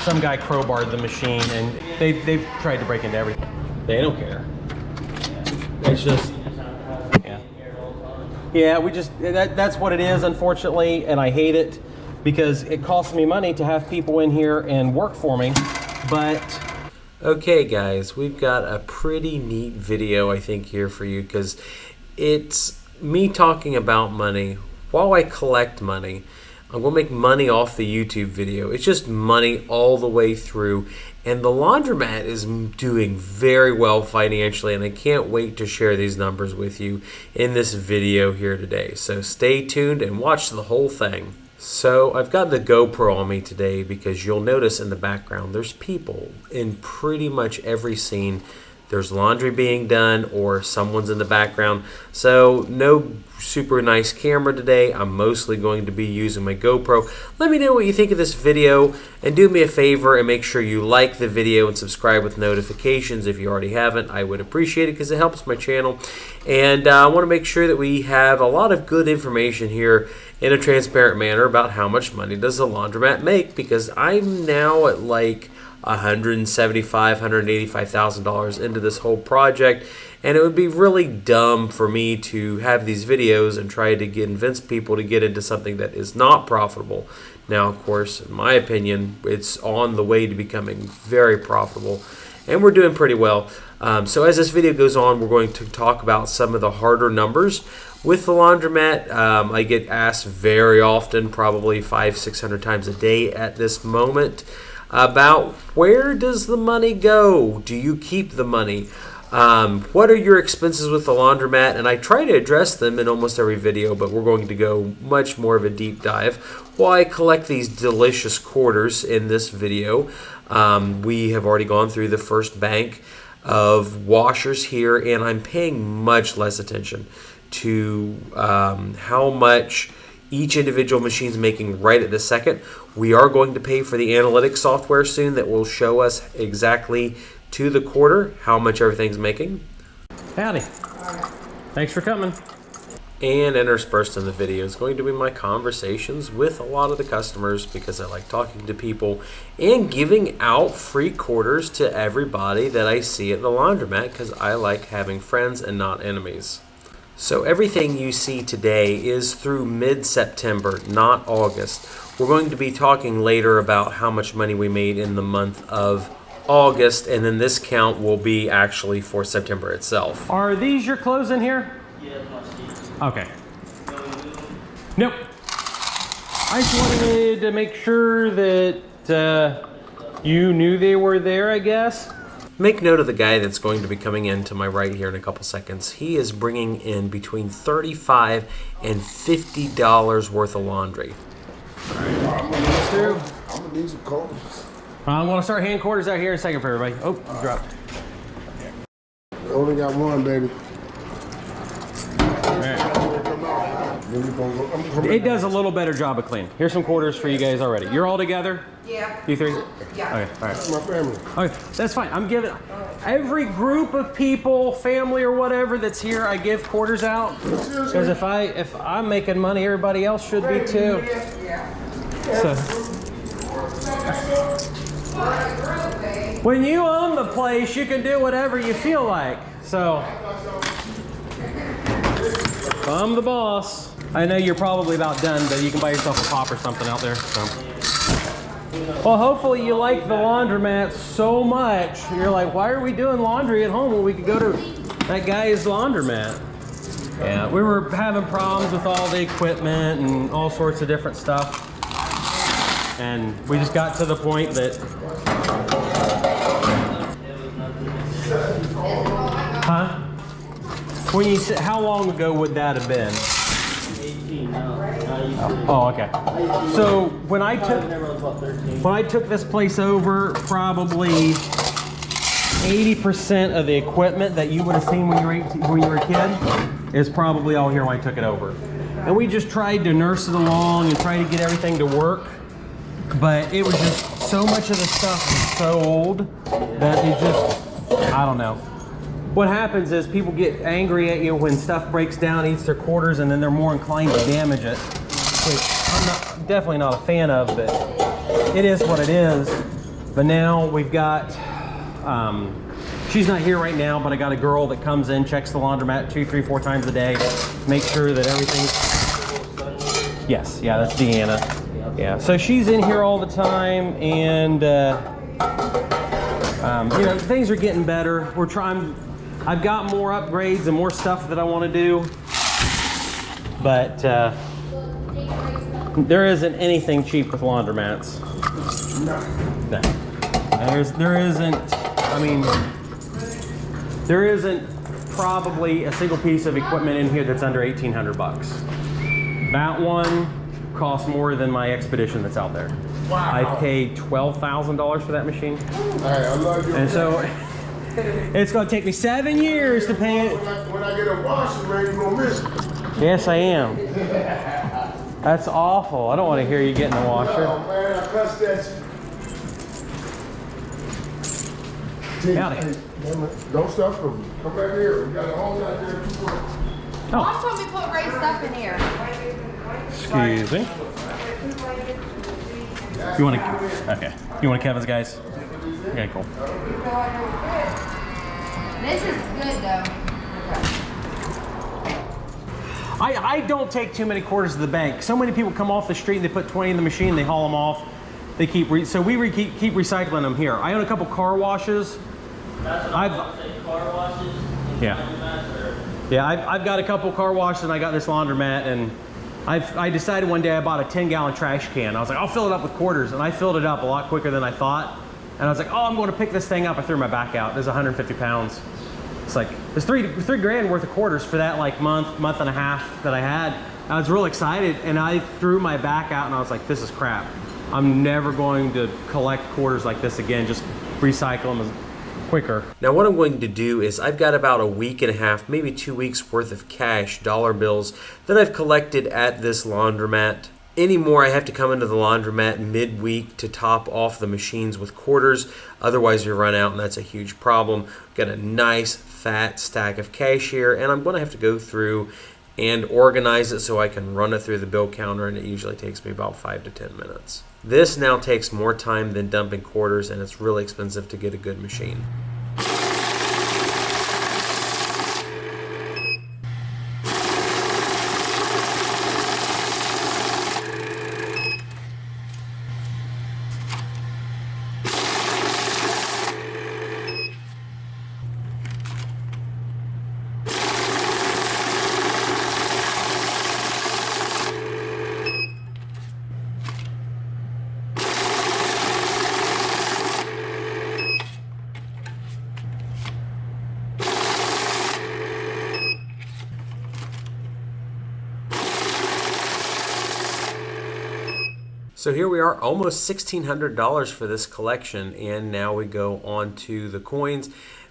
some guy crowbarred the machine, and they've tried to break into everything. They don't care. It's just, yeah, we just, that's what it is, unfortunately, and I hate it because it costs me money to have people in here and work for me, but... Okay, guys, we've got a pretty neat video, I think, here for you, because it's me talking about money while I collect money. I'm going to make money off the YouTube video. It's just money all the way through. And the laundromat is doing very well financially, and I can't wait to share these numbers with you in this video here today. So stay tuned and watch the whole thing. So I've got the GoPro on me today because you'll notice in the background there's people in pretty much every scene. There's laundry being done or someone's in the background. So no super nice camera today. I'm mostly going to be using my GoPro. Let me know what you think of this video, and do me a favor and make sure you like the video and subscribe with notifications if you already haven't. I would appreciate it because it helps my channel. And I want to make sure that we have a lot of good information here in a transparent manner about how much money does the laundromat make, because I'm now at like $175,000, $185,000 into this whole project, and it would be really dumb for me to have these videos and try to convince people to get into something that is not profitable. Now, of course, in my opinion, it's on the way to becoming very profitable, and we're doing pretty well. So as this video goes on, we're going to talk about some of the harder numbers with the laundromat. I get asked very often, probably 500-600 times a day at this moment, about where does the money go? Do you keep the money? What are your expenses with the laundromat? And I try to address them in almost every video, but we're going to go much more of a deep dive while I collect these delicious quarters in this video. We have already gone through the first bank of washers here, and I'm paying much less attention to how much each individual machine is making right at the second. We are going to pay for the analytics software soon that will show us exactly to the quarter how much everything's making. Howdy. Thanks for coming. And interspersed in the video is going to be my conversations with a lot of the customers, because I like talking to people and giving out free quarters to everybody that I see at the laundromat, because I like having friends and not enemies. So everything you see today is through mid-September, not August. We're going to be talking later about how much money we made in the month of August, and then this count will be actually for September itself. Are these your clothes in here? Yeah. Okay. Nope. I just wanted to make sure that you knew they were there, I guess. Make note of the guy that's going to be coming in to my right here in a couple seconds. He is bringing in between $35 and $50 worth of laundry. All right. I'm gonna need some quarters. I'm gonna start hand quarters out here in a second for everybody. Oh, you dropped. We only got one, baby. All right. It does a little better job of cleaning. Here's some quarters for you guys already. You're all together? Yeah. You three? Yeah. Okay, all right. My family. Okay, that's fine. I'm giving every group of people, family or whatever that's here, I give quarters out. Because if I'm making money, everybody else should be too. So when you own the place, you can do whatever you feel like. So I'm the boss. I know you're probably about done, but you can buy yourself a pop or something out there. So. Well, hopefully you like the laundromat so much. You're like, why are we doing laundry at home when we could go to that guy's laundromat? Yeah, we were having problems with all the equipment and all sorts of different stuff. And we just got to the point that... Huh? When you said, how long ago would that have been? 18 now. Oh, okay. So when I took this place over, probably 80% of the equipment that you would have seen when you were a kid is probably all here when I took it over. And we just tried to nurse it along and try to get everything to work, but it was just so much of the stuff was so old that it just, I don't know. What happens is people get angry at you when stuff breaks down, eats their quarters, and then they're more inclined to damage it, which I'm definitely not a fan of, but it is what it is. But now we've got, she's not here right now, but I got a girl that comes in, checks the laundromat 2, 3, 4 times a day, make sure that everything's, yes, yeah, that's Deanna. Yeah, so she's in here all the time, and you know, things are getting better. We're trying, I've got more upgrades and more stuff that I want to do, but there isn't anything cheap with laundromats. No. There isn't, I mean, there isn't probably a single piece of equipment in here that's under 1,800 bucks. That one costs more than my Expedition that's out there. Wow. I paid $12,000 for that machine. Hey, I love you. And so it's going to take me 7 years to pay it. When I get a washer, man, you're going to miss it. Yes, I am. That's awful. I don't want to hear you getting a washer. Oh, man, I cussed at you. Howdy. Hey, don't stop for me. Come back here. We got a home out there. Mom told me to put Ray's stuff in here. Excuse me. You want to? Okay. You want Kevin's, guys? Okay, cool. This is good though. I don't take too many quarters to the bank. So many people come off the street and they put 20 in the machine, they haul them off. They keep keep recycling them here. I own a couple car washes. That's what I've saying, car washes. Yeah. I've got a couple car washes and I got this laundromat, and I decided one day I bought a 10-gallon trash can. I was like, I'll fill it up with quarters, and I filled it up a lot quicker than I thought. And I was like, oh, I'm going to pick this thing up. I threw my back out. There's 150 pounds. It's like, there's three grand worth of quarters for that like month and a half that I had. I was real excited, and I threw my back out, and I was like, this is crap. I'm never going to collect quarters like this again. Just recycle them quicker. Now what I'm going to do is I've got about a week and a half, maybe 2 weeks worth of cash, dollar bills, that I've collected at this laundromat. Anymore, I have to come into the laundromat midweek to top off the machines with quarters. Otherwise, we run out, and that's a huge problem. Got a nice fat stack of cash here, and I'm going to have to go through and organize it so I can run it through the bill counter, and it usually takes me about 5 to 10 minutes. This now takes more time than dumping quarters, and it's really expensive to get a good machine. So here we are, almost $1,600 for this collection, and now we go on to the coins,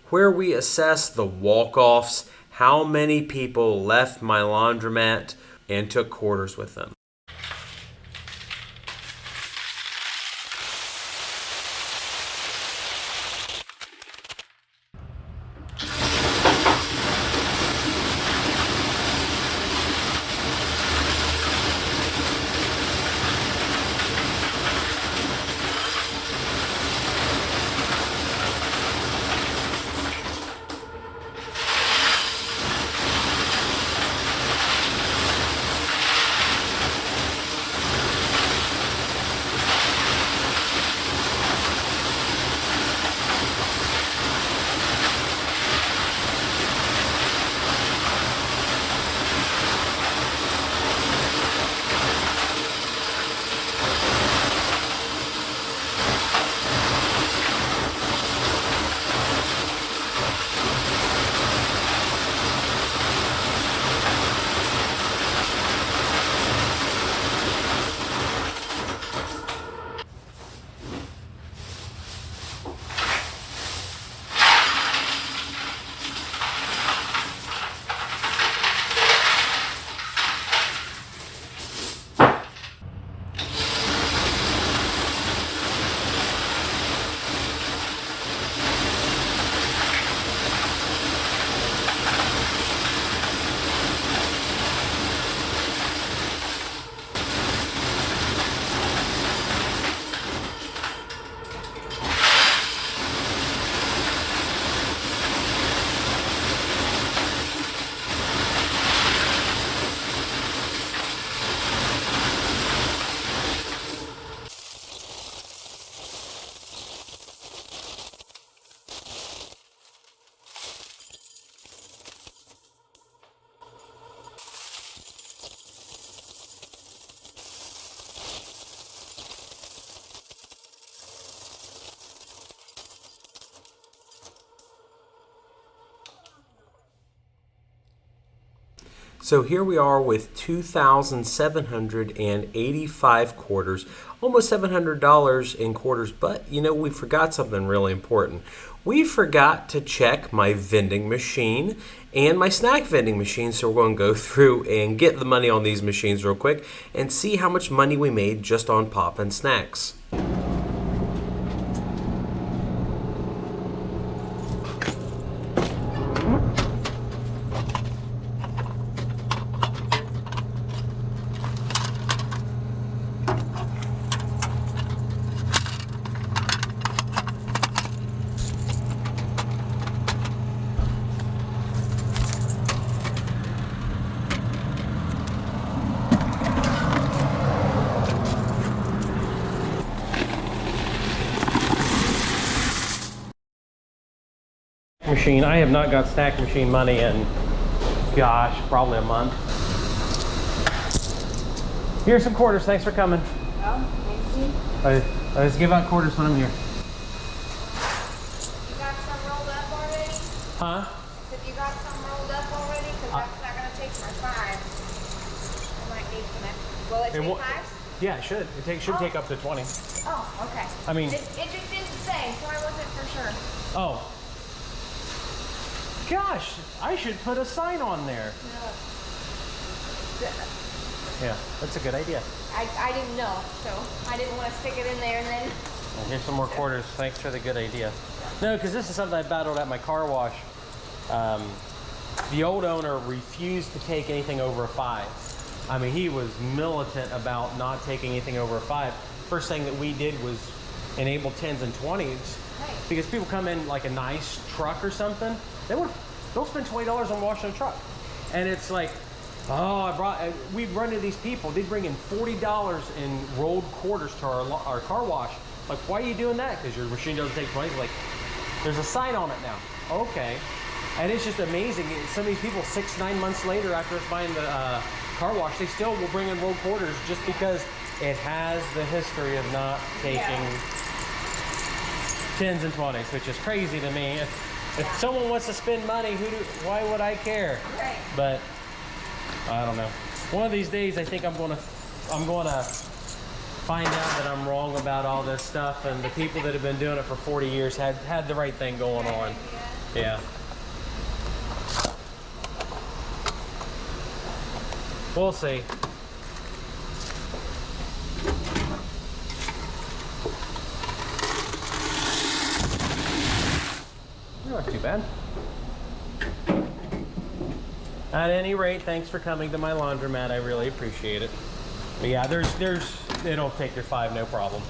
where we assess the walk-offs, how many people left my laundromat and took quarters with them. So here we are with 2,785 quarters, almost $700 in quarters, but you know, we forgot something really important. We forgot to check my vending machine and my snack vending machine, so we're going to go through and get the money on these machines real quick and see how much money we made just on poppin' snacks. Machine. I have not got snack machine money in, gosh, probably a month. Here's some quarters. Thanks for coming. Oh, thank you. I just give out quarters when I'm here. You got some rolled up already? Huh? If you got some rolled up already, because that's not going to take my 5. I might need some extra. Will it take 5s? Yeah, it should. It should take up to 20. Oh, okay. I mean, it just didn't say, so I wasn't for sure. Oh. Gosh, I should put a sign on there. Yeah, that's a good idea. I didn't know, so I didn't want to stick it in there and then... Well, here's some more quarters. Thanks for the good idea. No, because this is something I battled at my car wash. The old owner refused to take anything over a 5. I mean, he was militant about not taking anything over a 5. First thing that we did was enable 10s and 20s. Because people come in like a nice truck or something, they'll spend $20 on washing a truck. And it's like, oh, we've run into these people, they bring in $40 in rolled quarters to our car wash. Like, why are you doing that? Because your machine doesn't take 20. Like, there's a sign on it now. Okay. And it's just amazing. Some of these people, 6-9 months later after it's buying the car wash, they still will bring in rolled quarters just because it has the history of not taking 10s and 20s, which is crazy to me. If someone wants to spend money, why would I care? Right. But I don't know. One of these days, I think I'm gonna find out that I'm wrong about all this stuff, and the people that have been doing it for 40 years had the right thing going on. Yeah. We'll see. Not too bad. At any rate, thanks for coming to my laundromat. I really appreciate it. But yeah, it'll take your 5, no problem.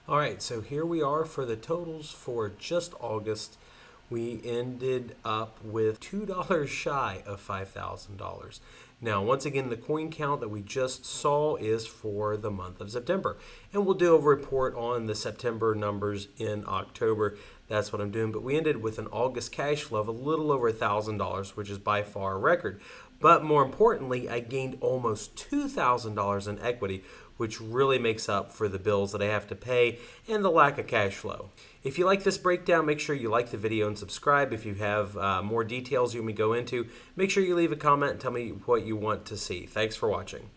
All right, so here we are for the totals for just August. We ended up with $2 shy of $5,000. Now, once again, the coin count that we just saw is for the month of September. And we'll do a report on the September numbers in October. That's what I'm doing. But we ended with an August cash flow of a little over $1,000, which is by far a record. But more importantly, I gained almost $2,000 in equity, which really makes up for the bills that I have to pay and the lack of cash flow. If you like this breakdown, make sure you like the video and subscribe. If you have more details you want me to go into, make sure you leave a comment and tell me what you want to see. Thanks for watching.